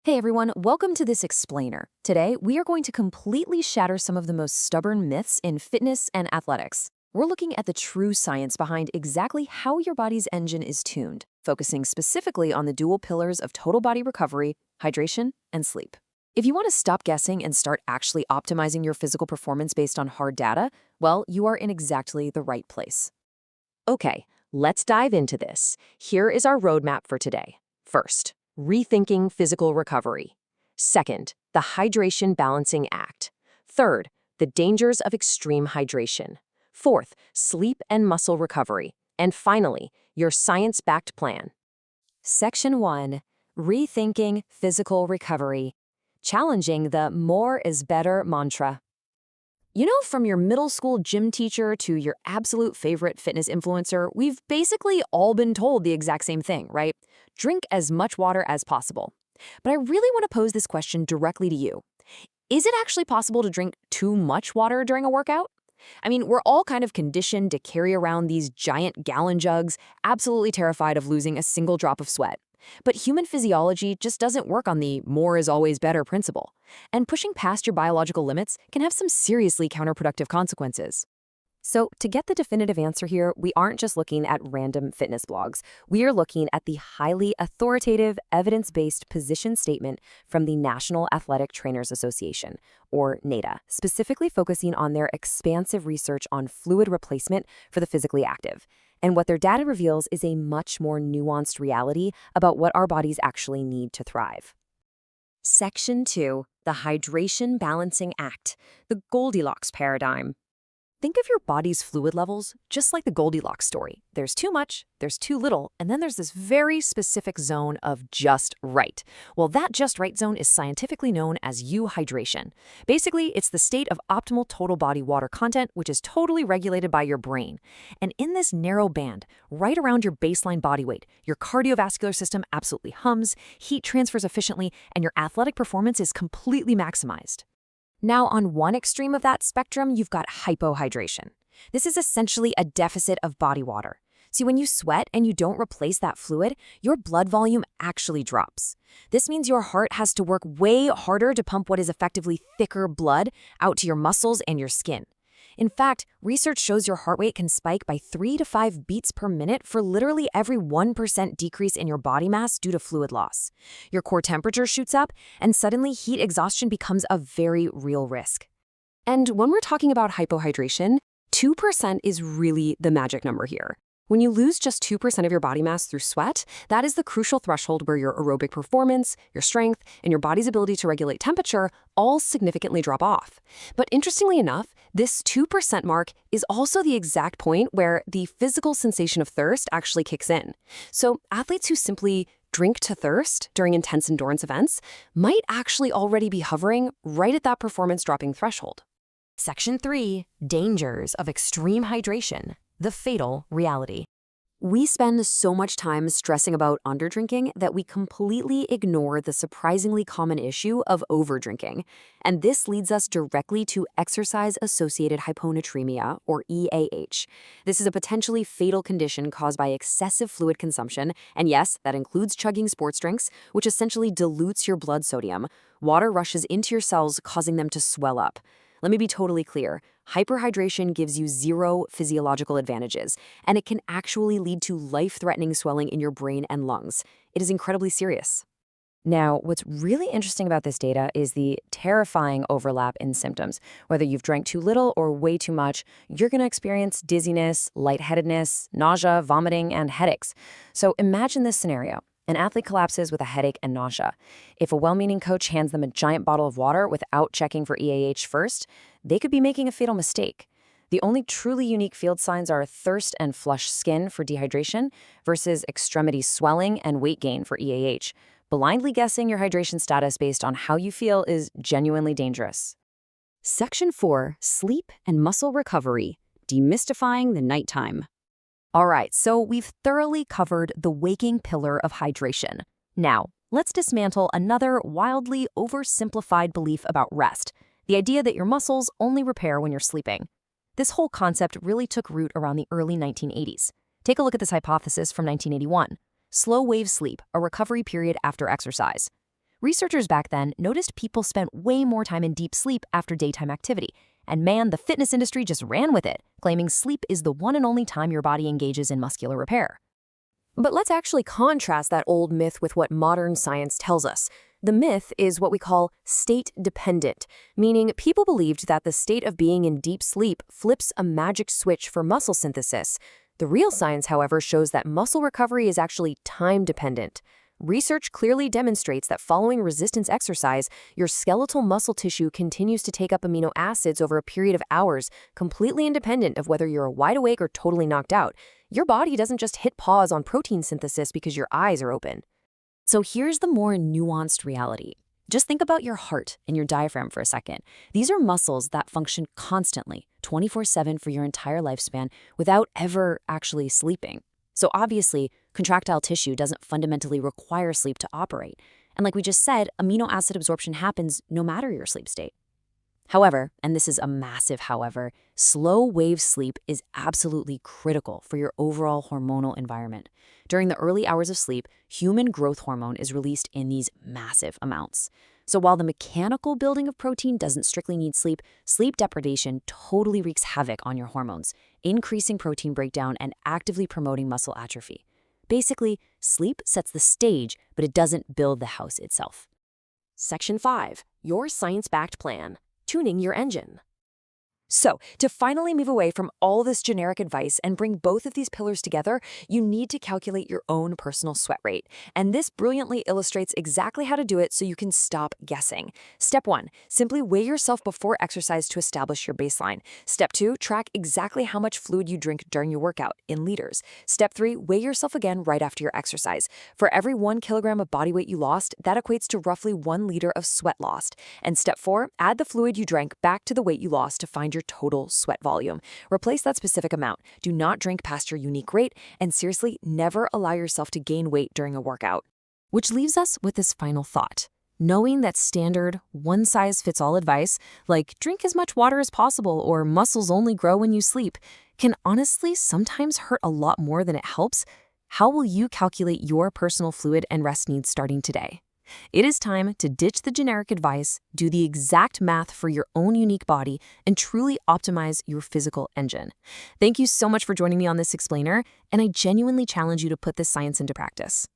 Hey everyone, welcome to this explainer. Today, we are going to completely shatter some of the most stubborn myths in fitness and athletics. We're looking at the true science behind exactly how your body's engine is tuned, focusing specifically on the dual pillars of total body recovery, hydration, and sleep. If you want to stop guessing and start actually optimizing your physical performance based on hard data, well, you are in exactly the right place. Okay, let's dive into this. Here is our roadmap for today. First, rethinking physical recovery. Second, the hydration balancing act. Third, the dangers of extreme hydration. Fourth, sleep and muscle recovery. And finally, your science-backed plan. Section 1. Rethinking Physical Recovery. Challenging the more is better mantra. You know, from your middle school gym teacher to your absolute favorite fitness influencer, we've basically all been told the exact same thing, right? Drink as much water as possible. But I really want to pose this question directly to you. Is it actually possible to drink too much water during a workout? I mean, we're all kind of conditioned to carry around these giant gallon jugs, absolutely terrified of losing a single drop of sweat. But human physiology just doesn't work on the more is always better principle. And pushing past your biological limits can have some seriously counterproductive consequences. So, to get the definitive answer here, we aren't just looking at random fitness blogs. We are looking at the highly authoritative, evidence-based position statement from the National Athletic Trainers Association, or NATA, specifically focusing on their expansive research on fluid replacement for the physically active. And what their data reveals is a much more nuanced reality about what our bodies actually need to thrive. Section 2, the Hydration Balancing Act, the Goldilocks paradigm. Think of your body's fluid levels just like the Goldilocks story. There's too much, there's too little, and then there's this very specific zone of just right. Well, that just right zone is scientifically known as euhydration. Basically, it's the state of optimal total body water content, which is totally regulated by your brain. And in this narrow band, right around your baseline body weight, your cardiovascular system absolutely hums, heat transfers efficiently, and your athletic performance is completely maximized. Now, on one extreme of that spectrum, you've got hypohydration. This is essentially a deficit of body water. See, when you sweat and you don't replace that fluid, your blood volume actually drops. This means your heart has to work way harder to pump what is effectively thicker blood out to your muscles and your skin. In fact, research shows your heart rate can spike by 3 to 5 beats per minute for literally every 1% decrease in your body mass due to fluid loss. Your core temperature shoots up, and suddenly heat exhaustion becomes a very real risk. And when we're talking about hypohydration, 2% is really the magic number here. When you lose just 2% of your body mass through sweat, that is the crucial threshold where your aerobic performance, your strength, and your body's ability to regulate temperature all significantly drop off. But interestingly enough, this 2% mark is also the exact point where the physical sensation of thirst actually kicks in. So athletes who simply drink to thirst during intense endurance events might actually already be hovering right at that performance dropping threshold. Section 3, Dangers of Extreme Hydration. The fatal reality. We spend so much time stressing about underdrinking that we completely ignore the surprisingly common issue of overdrinking. And this leads us directly to exercise-associated hyponatremia, or EAH. This is a potentially fatal condition caused by excessive fluid consumption, and yes, that includes chugging sports drinks, which essentially dilutes your blood sodium. Water rushes into your cells, causing them to swell up. Let me be totally clear. Hyperhydration gives you zero physiological advantages, and it can actually lead to life-threatening swelling in your brain and lungs. It is incredibly serious. Now, what's really interesting about this data is the terrifying overlap in symptoms. Whether you've drank too little or way too much, you're going to experience dizziness, lightheadedness, nausea, vomiting, and headaches. So imagine this scenario. An athlete collapses with a headache and nausea. If a well-meaning coach hands them a giant bottle of water without checking for EAH first, they could be making a fatal mistake. The only truly unique field signs are thirst and flushed skin for dehydration versus extremity swelling and weight gain for EAH. Blindly guessing your hydration status based on how you feel is genuinely dangerous. Section 4, Sleep and Muscle Recovery, Demystifying the Nighttime. All right, so we've thoroughly covered the waking pillar of hydration. Now, let's dismantle another wildly oversimplified belief about rest, the idea that your muscles only repair when you're sleeping. This whole concept really took root around the early 1980s. Take a look at this hypothesis from 1981. Slow wave sleep, a recovery period after exercise. Researchers back then noticed people spent way more time in deep sleep after daytime activity. And man, the fitness industry just ran with it, claiming sleep is the one and only time your body engages in muscular repair. But let's actually contrast that old myth with what modern science tells us. The myth is what we call state-dependent, meaning people believed that the state of being in deep sleep flips a magic switch for muscle synthesis. The real science, however, shows that muscle recovery is actually time-dependent. Research clearly demonstrates that following resistance exercise, your skeletal muscle tissue continues to take up amino acids over a period of hours, completely independent of whether you're wide awake or totally knocked out. Your body doesn't just hit pause on protein synthesis because your eyes are open. So here's the more nuanced reality. Just think about your heart and your diaphragm for a second. These are muscles that function constantly, 24/7 for your entire lifespan, without ever actually sleeping. So obviously, contractile tissue doesn't fundamentally require sleep to operate. And like we just said, amino acid absorption happens no matter your sleep state. However, and this is a massive however, slow wave sleep is absolutely critical for your overall hormonal environment. During the early hours of sleep, human growth hormone is released in these massive amounts. So while the mechanical building of protein doesn't strictly need sleep, sleep deprivation totally wreaks havoc on your hormones, increasing protein breakdown and actively promoting muscle atrophy. Basically, sleep sets the stage, but it doesn't build the house itself. Section 5. Your science-backed plan. Tuning your engine. So, to finally move away from all this generic advice and bring both of these pillars together, you need to calculate your own personal sweat rate. And this brilliantly illustrates exactly how to do it so you can stop guessing. Step 1, simply weigh yourself before exercise to establish your baseline. Step 2, track exactly how much fluid you drink during your workout in liters. Step 3, weigh yourself again right after your exercise. For every 1 kilogram of body weight you lost, that equates to roughly 1 liter of sweat lost. And step 4, add the fluid you drank back to the weight you lost to find your total sweat volume. Replace that specific amount. Do not drink past your unique rate, and seriously, never allow yourself to gain weight during a workout. Which leaves us with this final thought. Knowing that standard, one-size-fits-all advice, like drink as much water as possible or muscles only grow when you sleep, can honestly sometimes hurt a lot more than it helps. How will you calculate your personal fluid and rest needs starting today? It is time to ditch the generic advice, do the exact math for your own unique body, and truly optimize your physical engine. Thank you so much for joining me on this explainer, and I genuinely challenge you to put this science into practice.